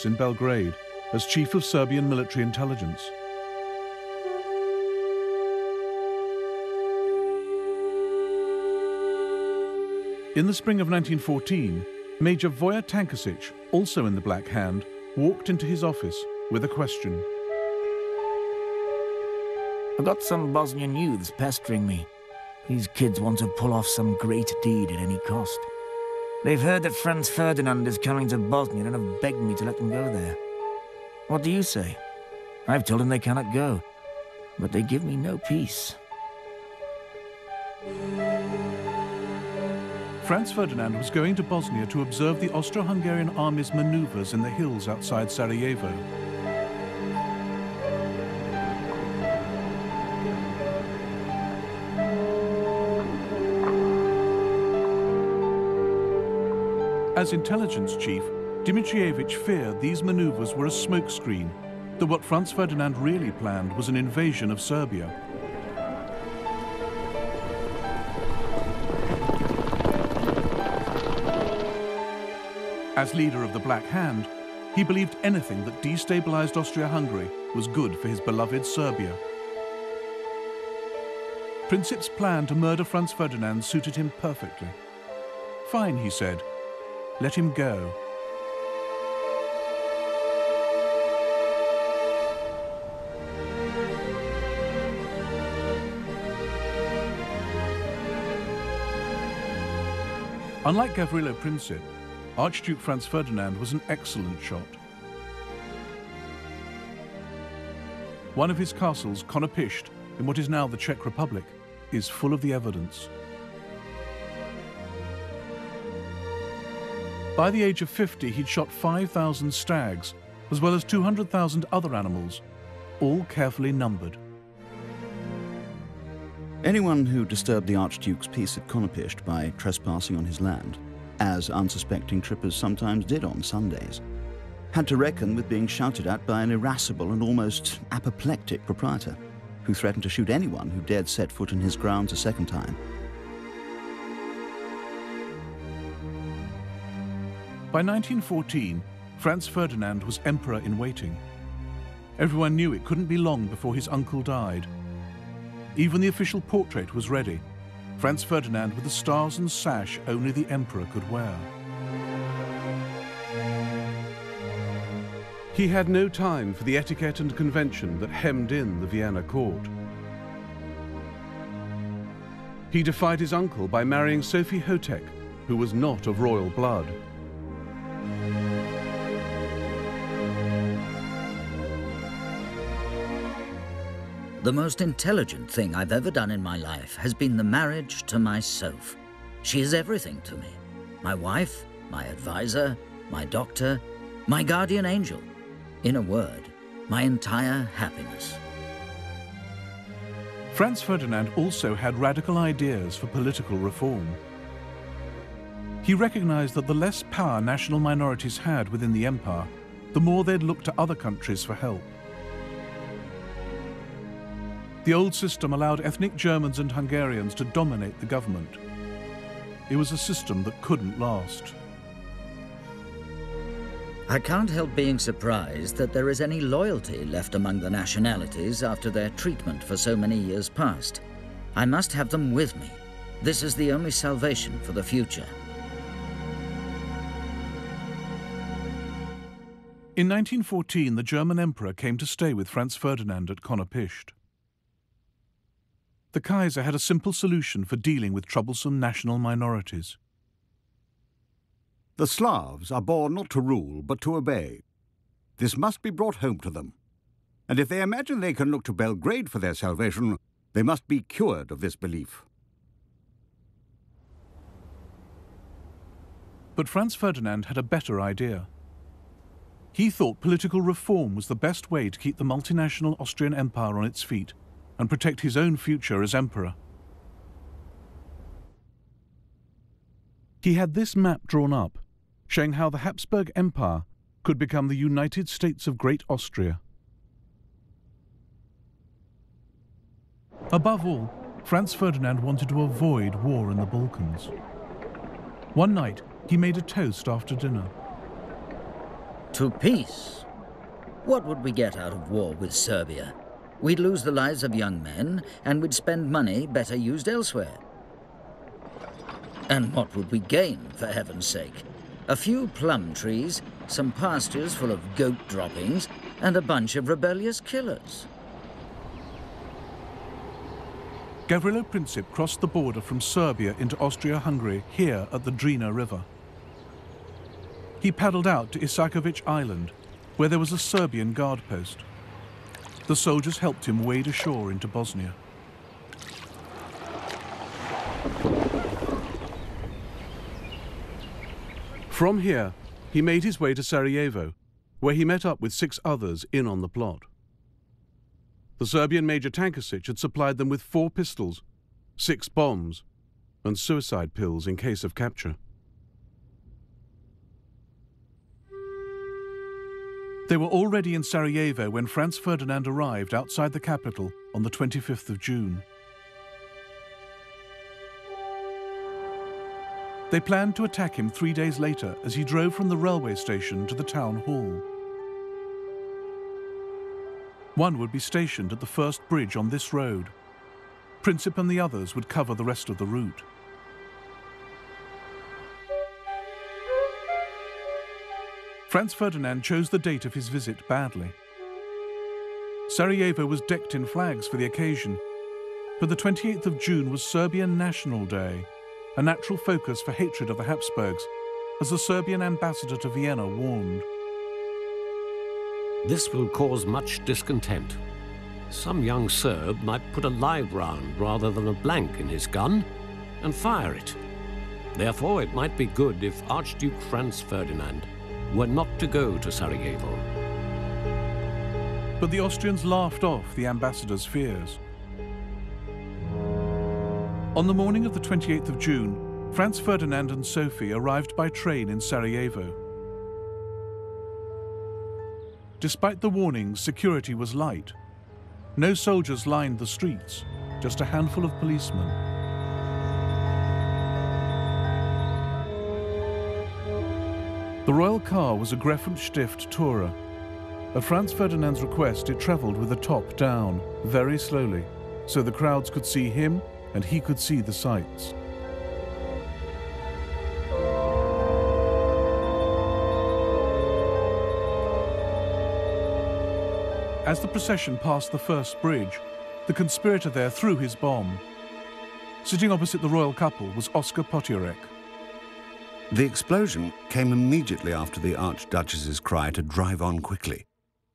in Belgrade as chief of Serbian military intelligence. In the spring of 1914, Major Voja Tankasic, also in the Black Hand, walked into his office with a question. I've got some Bosnian youths pestering me. These kids want to pull off some great deed at any cost. They've heard that Franz Ferdinand is coming to Bosnia and have begged me to let them go there. What do you say? I've told them they cannot go, but they give me no peace. Franz Ferdinand was going to Bosnia to observe the Austro-Hungarian army's maneuvers in the hills outside Sarajevo. As intelligence chief, Dmitrievich feared these maneuvers were a smokescreen, that what Franz Ferdinand really planned was an invasion of Serbia. As leader of the Black Hand, he believed anything that destabilized Austria-Hungary was good for his beloved Serbia. Princip's plan to murder Franz Ferdinand suited him perfectly. Fine, he said. Let him go. Unlike Gavrilo Princip, Archduke Franz Ferdinand was an excellent shot. One of his castles, Konopisht, in what is now the Czech Republic, is full of the evidence. By the age of 50, he'd shot 5,000 stags, as well as 200,000 other animals, all carefully numbered. Anyone who disturbed the Archduke's peace at Konopisht by trespassing on his land, as unsuspecting trippers sometimes did on Sundays, had to reckon with being shouted at by an irascible and almost apoplectic proprietor, who threatened to shoot anyone who dared set foot in his grounds a second time. By 1914, Franz Ferdinand was emperor in waiting. Everyone knew it couldn't be long before his uncle died. Even the official portrait was ready, Franz Ferdinand with the stars and sash only the emperor could wear. He had no time for the etiquette and convention that hemmed in the Vienna court. He defied his uncle by marrying Sophie Hotek, who was not of royal blood. The most intelligent thing I've ever done in my life has been the marriage to my Soph. She is everything to me. My wife, my advisor, my doctor, my guardian angel. In a word, my entire happiness. Franz Ferdinand also had radical ideas for political reform. He recognized that the less power national minorities had within the empire, the more they'd look to other countries for help. The old system allowed ethnic Germans and Hungarians to dominate the government. It was a system that couldn't last. I can't help being surprised that there is any loyalty left among the nationalities after their treatment for so many years past. I must have them with me. This is the only salvation for the future. In 1914, the German emperor came to stay with Franz Ferdinand at Konopisht. The Kaiser had a simple solution for dealing with troublesome national minorities. The Slavs are born not to rule, but to obey. This must be brought home to them. And if they imagine they can look to Belgrade for their salvation, they must be cured of this belief. But Franz Ferdinand had a better idea. He thought political reform was the best way to keep the multinational Austrian Empire on its feet and protect his own future as emperor. He had this map drawn up, showing how the Habsburg Empire could become the United States of Great Austria. Above all, Franz Ferdinand wanted to avoid war in the Balkans. One night, he made a toast after dinner. To peace. What would we get out of war with Serbia? We'd lose the lives of young men, and we'd spend money better used elsewhere. And what would we gain, for heaven's sake? A few plum trees, some pastures full of goat droppings, and a bunch of rebellious killers. Gavrilo Princip crossed the border from Serbia into Austria-Hungary here at the Drina River. He paddled out to Isakovic Island, where there was a Serbian guard post. The soldiers helped him wade ashore into Bosnia. From here, he made his way to Sarajevo, where he met up with 6 others in on the plot. The Serbian Major Tankasic had supplied them with 4 pistols, 6 bombs, and suicide pills in case of capture. They were already in Sarajevo when Franz Ferdinand arrived outside the capital on the 25th of June. They planned to attack him 3 days later as he drove from the railway station to the town hall. One would be stationed at the first bridge on this road. Princip and the others would cover the rest of the route. Franz Ferdinand chose the date of his visit badly. Sarajevo was decked in flags for the occasion, but the 28th of June was Serbian National Day, a natural focus for hatred of the Habsburgs, as the Serbian ambassador to Vienna warned. This will cause much discontent. Some young Serb might put a live round rather than a blank in his gun and fire it. Therefore, it might be good if Archduke Franz Ferdinand were not to go to Sarajevo. But the Austrians laughed off the ambassador's fears. On the morning of the 28th of June, Franz Ferdinand and Sophie arrived by train in Sarajevo. Despite the warnings, security was light. No soldiers lined the streets, just a handful of policemen. The royal car was a Greifenstift Tourer. At Franz Ferdinand's request, it travelled with the top down, very slowly, so the crowds could see him and he could see the sights. As the procession passed the first bridge, the conspirator there threw his bomb. Sitting opposite the royal couple was Oskar Potiorek. The explosion came immediately after the Archduchess's cry to drive on quickly.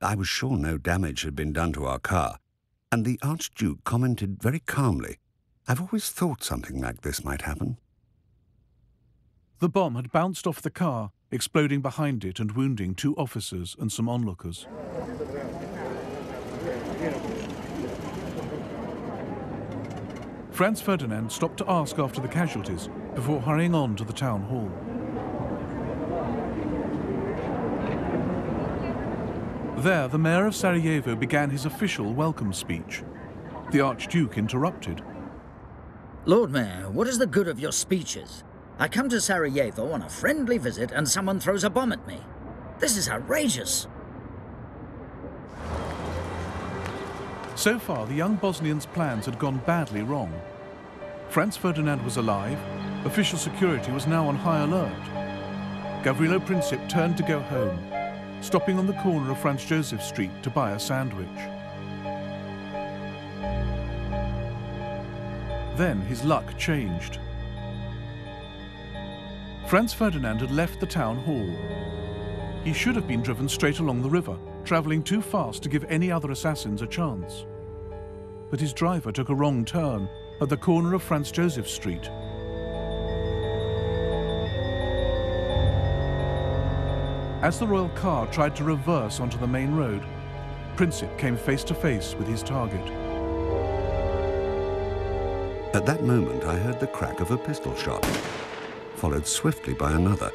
I was sure no damage had been done to our car, and the Archduke commented very calmly, "I've always thought something like this might happen." The bomb had bounced off the car, exploding behind it and wounding 2 officers and some onlookers. Franz Ferdinand stopped to ask after the casualties before hurrying on to the town hall. There, the mayor of Sarajevo began his official welcome speech. The Archduke interrupted. Lord Mayor, what is the good of your speeches? I come to Sarajevo on a friendly visit and someone throws a bomb at me. This is outrageous. So far, the young Bosnians' plans had gone badly wrong. Franz Ferdinand was alive, official security was now on high alert. Gavrilo Princip turned to go home, stopping on the corner of Franz Joseph Street to buy a sandwich. Then his luck changed. Franz Ferdinand had left the town hall. He should have been driven straight along the river, travelling too fast to give any other assassins a chance. But his driver took a wrong turn at the corner of Franz Joseph Street. As the royal car tried to reverse onto the main road, Princip came face to face with his target. At that moment, I heard the crack of a pistol shot, followed swiftly by another,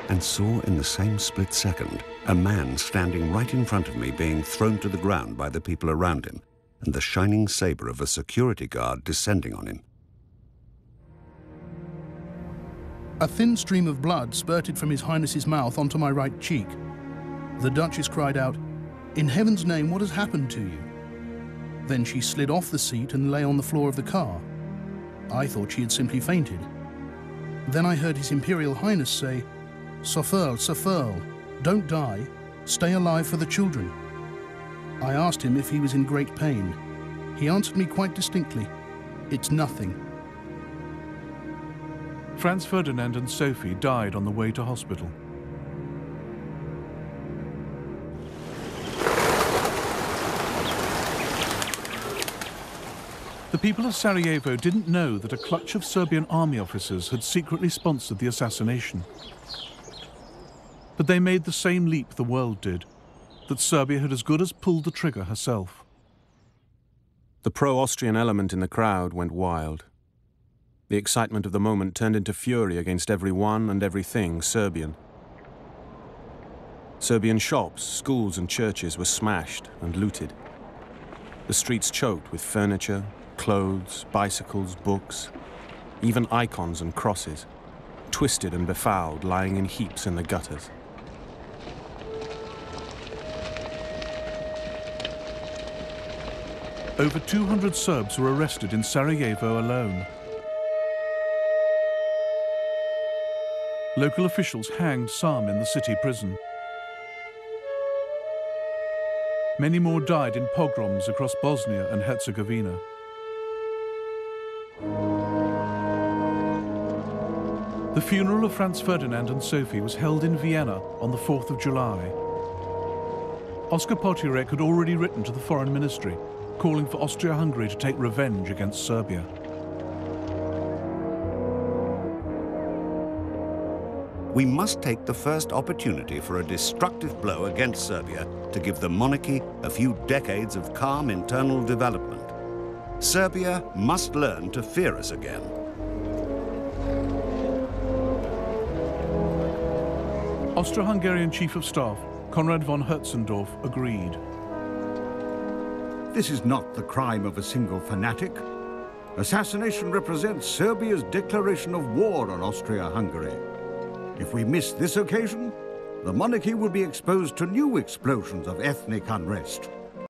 and saw in the same split second a man standing right in front of me being thrown to the ground by the people around him, and the shining saber of a security guard descending on him. A thin stream of blood spurted from His Highness's mouth onto my right cheek. The Duchess cried out, "In heaven's name, what has happened to you?" Then she slid off the seat and lay on the floor of the car. I thought she had simply fainted. Then I heard His Imperial Highness say, "Sofurl, Sofurl, don't die. Stay alive for the children." I asked him if he was in great pain. He answered me quite distinctly, "It's nothing." Franz Ferdinand and Sophie died on the way to hospital. The people of Sarajevo didn't know that a clutch of Serbian army officers had secretly sponsored the assassination. But they made the same leap the world did, that Serbia had as good as pulled the trigger herself. The pro-Austrian element in the crowd went wild. The excitement of the moment turned into fury against everyone and everything Serbian. Serbian shops, schools and churches were smashed and looted. The streets choked with furniture, clothes, bicycles, books, even icons and crosses, twisted and befouled, lying in heaps in the gutters. Over 200 Serbs were arrested in Sarajevo alone. Local officials hanged some in the city prison. Many more died in pogroms across Bosnia and Herzegovina. The funeral of Franz Ferdinand and Sophie was held in Vienna on the 4th of July. Oskar Potirek had already written to the Foreign Ministry, calling for Austria-Hungary to take revenge against Serbia. We must take the first opportunity for a destructive blow against Serbia to give the monarchy a few decades of calm internal development. Serbia must learn to fear us again. Austro-Hungarian Chief of Staff Konrad von Hertzendorf agreed. This is not the crime of a single fanatic. Assassination represents Serbia's declaration of war on Austria-Hungary. If we miss this occasion, the monarchy will be exposed to new explosions of ethnic unrest.